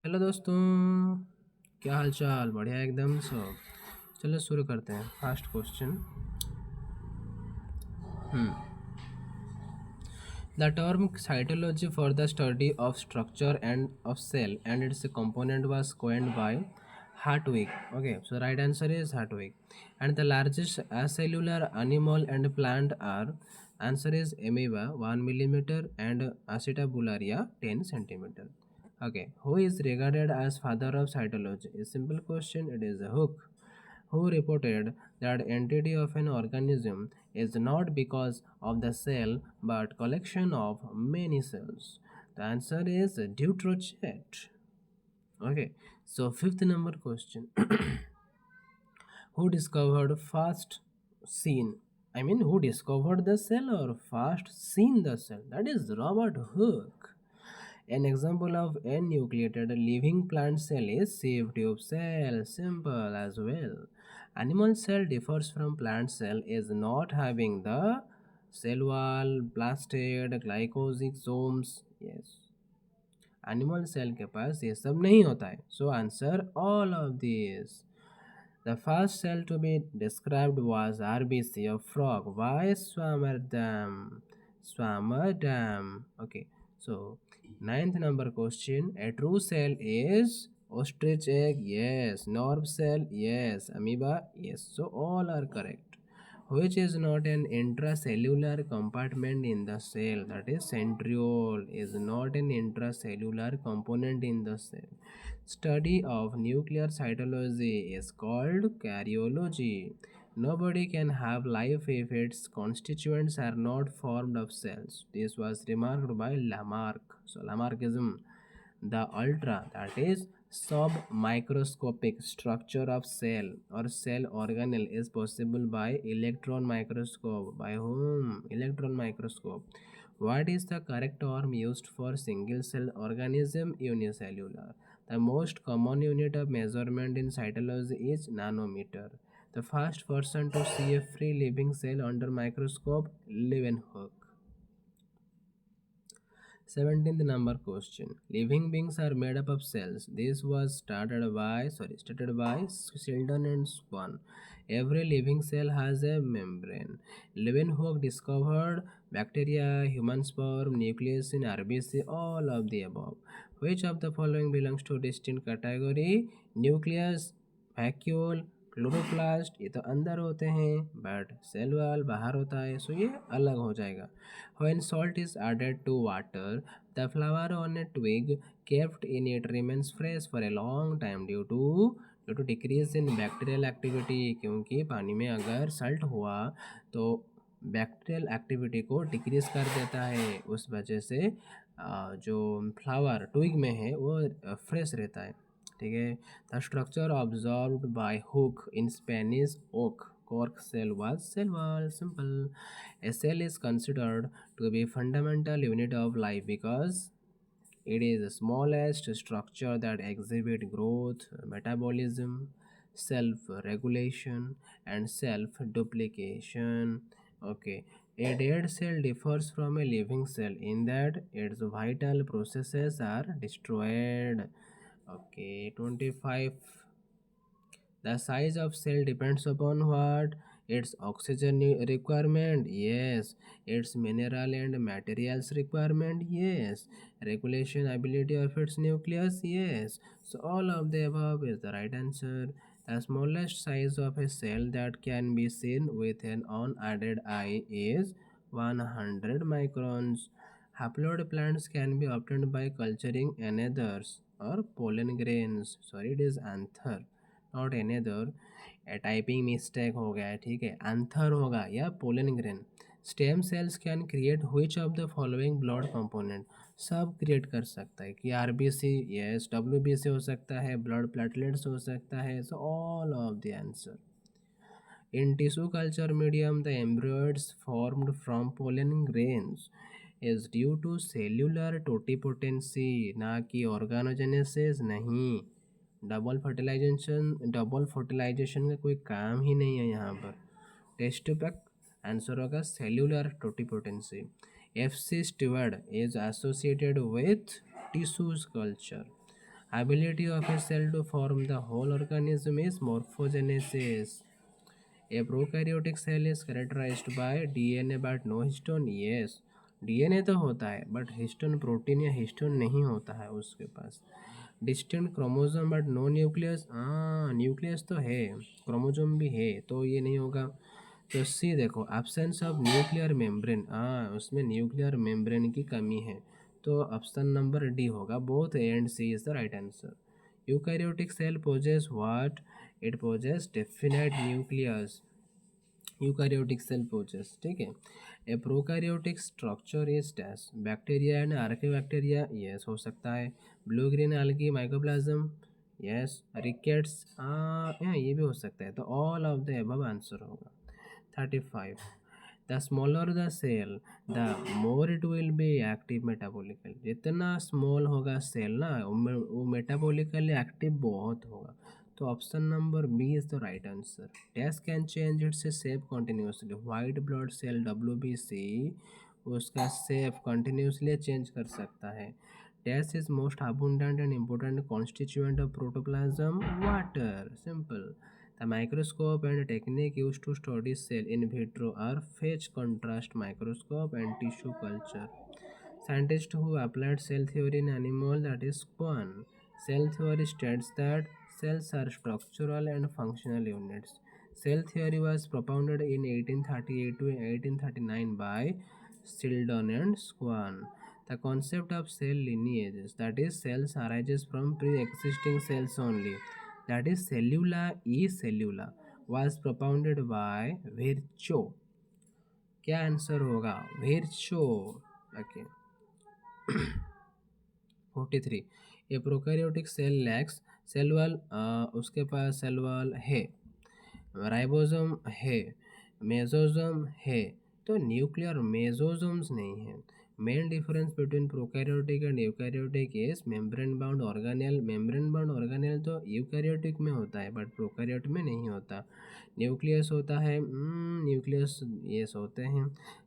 Hello दोस्तों। क्या हाल चाल? बढ़िया एकदम सब। चलो शुरू करते हैं। First question. The term cytology for the study of structure and of cell and its component was coined by Hartwig. Okay, so right answer is Hartwig. And the largest acellular animal and plant are, answer is amoeba 1 millimeter and Acetabularia 10 centimeter. Okay, who is regarded as father of cytology? A simple question. It is a Hook, who reported that entity of an organism is not because of the cell but collection of many cells. The answer is Deuterochet. Okay, so fifth number question. Who discovered first seen? I mean, who discovered the cell or first seen the cell? That is Robert Hooke. An example of n-nucleated living plant cell is sieve tube cell, simple as well. Animal cell differs from plant cell is not having the cell wall, plastid, glycosomes. Yes. Animal cell के पास ये सब नहीं होता है. So answer all of this. The first cell to be described was RBC of frog. Why Swammerdam? Swammerdam. Okay. So ninth number question. A true cell is ostrich egg. Yes. Nerve cell. Yes. Amoeba. Yes. So all are correct. Which is not an intracellular compartment in the cell, that is centriole is not an intracellular component in the cell. Study of nuclear cytology is called karyology. Nobody can have life if its constituents are not formed of cells. This was remarked by Lamarck. So Lamarckism. The ultra, that is submicroscopic structure of cell or cell organelle is possible by electron microscope. By whom? Electron microscope. What is the correct term used for single cell organism? Unicellular. The most common unit of measurement in cytology is nanometer. The first person to see a free living cell under microscope, Leeuwenhoek. 17th number question. Living beings are made up of cells. This was stated by Sheldon and Swan. Every living cell has a membrane. Leeuwenhoek discovered bacteria, human sperm, nucleus in RBC, all of the above. Which of the following belongs to distinct category? Nucleus, vacuole, chloroplast ये तो अंदर होते हैं but cell wall बाहर होता है, सो ये अलग हो जाएगा. When salt is added to water, the flower on a twig kept in it remains fresh for a long time due to decrease in bacterial activity. क्योंकि पानी में अगर सल्ट हुआ तो बैक्टीरियल एक्टिविटी को डिक्रीज कर देता है, उस वजह से जो फ्लावर ट्विग में है वो फ्रेश रहता है. ठीक है. The structure observed by Hooke in Spanish oak cork cell was cell wall. Simple. A cell is considered to be fundamental unit of life because it is the smallest structure that exhibit growth, metabolism, self-regulation, and self-duplication. Okay. A dead cell differs from a living cell in that its vital processes are destroyed. Okay, 25. The size of cell depends upon what? Its oxygen requirement, yes. Its mineral and materials requirement, yes. Regulation ability of its nucleus, yes. So all of the above is the right answer. The smallest size of a cell that can be seen with an unaided eye is 100 microns. Haploid plants can be obtained by culturing anthers or pollen grains. Sorry, it is anther, not another. Typing mistake हो गया है, ठीक है. Anther होगा या pollen grain. Stem cells can create which of the following blood component? सब create कर सकता है कि आरबीसी, यस. डब्ल्यूबीसी हो सकता है, ब्लड प्लेटलेट्स हो सकता है. So all of the answer. In tissue culture medium, the embryos formed from pollen grains is due to cellular totipotency, ना कि organogenesis. नहीं. डबल फर्टिलाइजेशन का कोई काम ही नहीं है यहाँ पर. टेस्ट तक आंसर होगा cellular totipotency. F C Steward is associated with tissues culture. Ability of a cell to form the whole organism is morphogenesis. A prokaryotic cell is characterized by DNA but no histone. Yes, DNA तो होता है but histone protein या histone नहीं होता है उसके पास. Distinct chromosome but no nucleus. हाँ, न्यूक्लियस तो है, क्रोमोसोम भी है, तो ये नहीं होगा. तो सी देखो, एब्सेंस ऑफ न्यूक्लियर मेम्ब्रेन. हाँ, उसमें न्यूक्लियर मेम्ब्रेन की कमी है, तो ऑप्शन नंबर डी होगा. Both A and C is the right answer. Eukaryotic cell possess what? It possess definite nucleus. Eukaryotic cell possess, ठीक है. A prokaryotic structure is dash? Bacteria and archaebacteria. Yes, हो सकता है. Blue green algae mycoplasm. Yes. Rickets. ये भी हो सकता है, तो all of the above answer होगा. 35. The smaller the cell the more it will be active metabolical. जितना स्मॉल होगा सेल ना, वो मेटाबॉलिकली एक्टिव बहुत होगा. तो option number B is the right answer. Dash can change its shape continuously. White blood cell WBC उसका shape continuously change कर सकता है. Dash is most abundant and important constituent of protoplasm. Water. Simple. The microscope and technique used to study cell in vitro are phase contrast microscope and tissue culture. Scientists who applied cell theory in animal, that is Swan. Cell theory states that cells are structural and functional units. Cell theory was propounded in 1838 to 1839 by Sheldon and Swan. The concept of cell lineages, that is cells arises from pre-existing cells only, that is cellula e cellula, was propounded by Virchow. क्या answer होगा? Virchow. Okay. 43. A prokaryotic cell lacks cell wall. उसके पास cell wall है, ribosome है, mesosome है, तो nuclear mesosomes नहीं है. Main difference between prokaryotic and eukaryotic is membrane bound organelle. Membrane bound organelle तो यूकैरियोटिक में होता है बट प्रोकैरियोट में नहीं होता. न्यूक्लियस होता है, न्यूक्लियस ये होते हैं.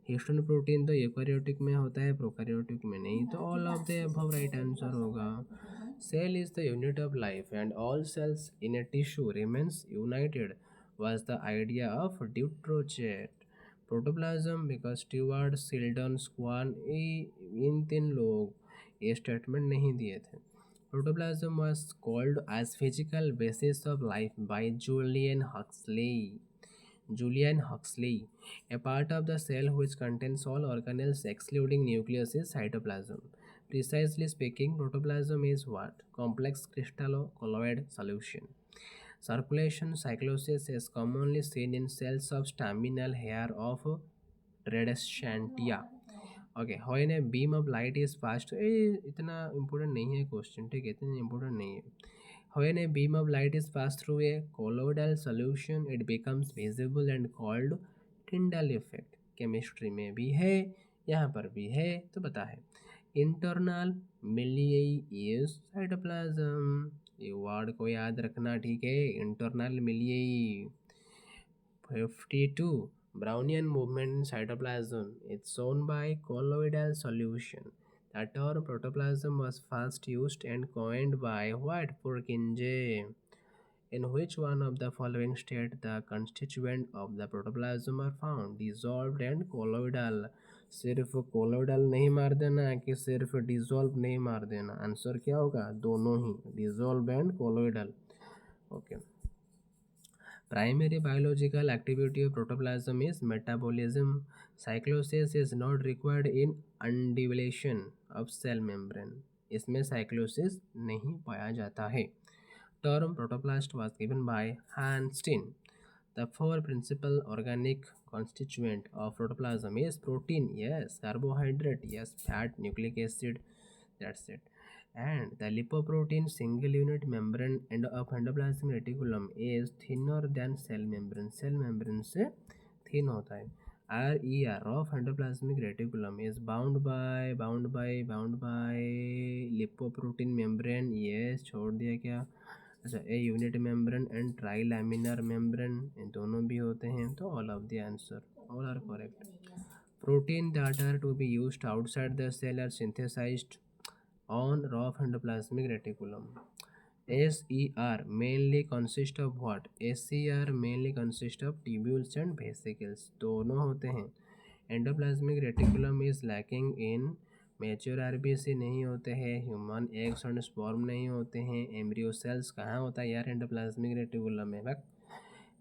हिस्टोन प्रोटीन तो यूकैरियोटिक में होता है, प्रोकैरियोटिक में नहीं. तो all of the above right answer होगा. Cell is the unit of life and all cells in a tissue remains united was the idea of Dutrojet. Protoplasm because Steward, Schleiden, Schwann, इन 3 लोग ये statement नहीं दिए थे. Protoplasm was called as physical basis of life by Julian Huxley. Julian Huxley. A part of the cell which contains all organelles excluding nucleus is cytoplasm. Precisely speaking, protoplasm is what? Complex crystallocolloid solution. Circulation cyclosis is commonly seen in cells of staminal hair of Dreadescantia. Okay, when a beam of light is passed, इतना important नहीं है question, ठीक है, इतना important नहीं है. When a beam of light is passed through a colloidal solution, it becomes visible and called Tyndall effect. Chemistry में भी है, यहाँ पर भी है, तो बता है. Internal milieu is cytoplasm. ये वर्ड को याद रखना, ठीक है, internal milieu. 52. Brownian movement in cytoplasm is shown by colloidal solution. The term protoplasm was first used and coined by what? Purkinje. In which one of the following state the constituent of the protoplasm are found? Dissolved and colloidal. सिर्फ colloidal नहीं मार देना कि सिर्फ dissolve नहीं मार देना. Answer क्या होगा? दोनों ही, dissolve and colloidal. Okay. Primary biological activity of protoplasm is metabolism. Cyclosis is not required in undulation of cell membrane. इसमें cyclosis नहीं पाया जाता है. Term protoplast was given by Hans Steen. The 4 principal organic constituent of protoplasm is protein, yes, carbohydrate, yes, fat, nucleic acid, that's it. And the lipoprotein single unit membrane of endoplasmic reticulum is thinner than cell membrane. Cell membrane से thin होता है. RER of endoplasmic reticulum is bound by lipoprotein membrane. Yes, छोड़ दिया क्या? अच्छा, a unit membrane and trilaminar membrane, दोनों भी होते हैं. तो all of the answer, all are correct. Protein that are to be used outside the cell are synthesized on raw endoplasmic reticulum. SER mainly consist of what? SER mainly consist of tubules and vesicles, दोनों होते हैं. Endoplasmic reticulum is lacking in mature RBC नहीं होते हैं, human eggs and sperm नहीं होते हैं, embryo sales कहाँ होता है यार एंडोप्लाज्मिक रेटिकुलम में? बक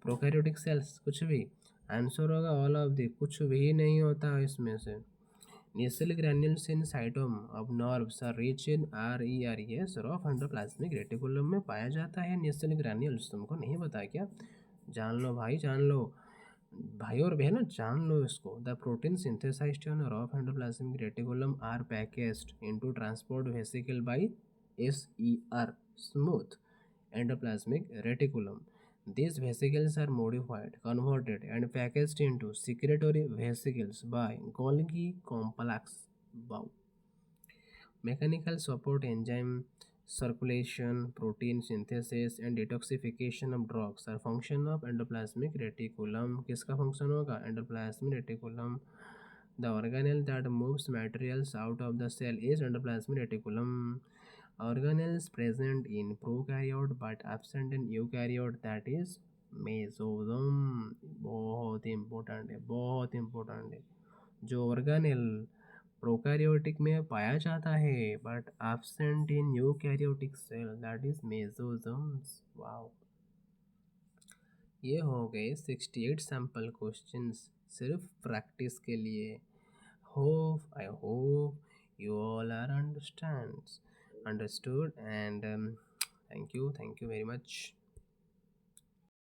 प्रोकैरियोटिक सेल्स कुछ भी आंसर होगा ऑल ऑफ दी, कुछ भी नहीं होता इसमें से. Nasal granules in cytome of nerves are rich in REREs rough endoplasmic reticulum में पाया जाता है नेसल ग्रैन्यूल्स. तुमको नहीं पता क्या? जान लो भाई, जान लो भाई और बहनों, जान लो इसको. The protein synthesised on rough endoplasmic reticulum are packaged into transport vesicle by SER smooth endoplasmic reticulum. These vesicles are modified, converted, and packaged into secretory vesicles by Golgi complex. Wow. Mechanical support enzyme circulation, protein synthesis, and detoxification of drugs are function of endoplasmic reticulum. किसका function होगा? Endoplasmic reticulum. The organelle that moves materials out of the cell is endoplasmic reticulum. Organelles present in prokaryote but absent in eukaryote, that is mesosome. बहुत important है, बहुत important है. जो organelle prokaryotic में पाया जाता है but absent in eukaryotic cell, that is mesosomes. Wow. ये हो गए 68 सैम्पल क्वेश्चंस सिर्फ प्रैक्टिस के लिए. I hope you all are understood and thank you very much.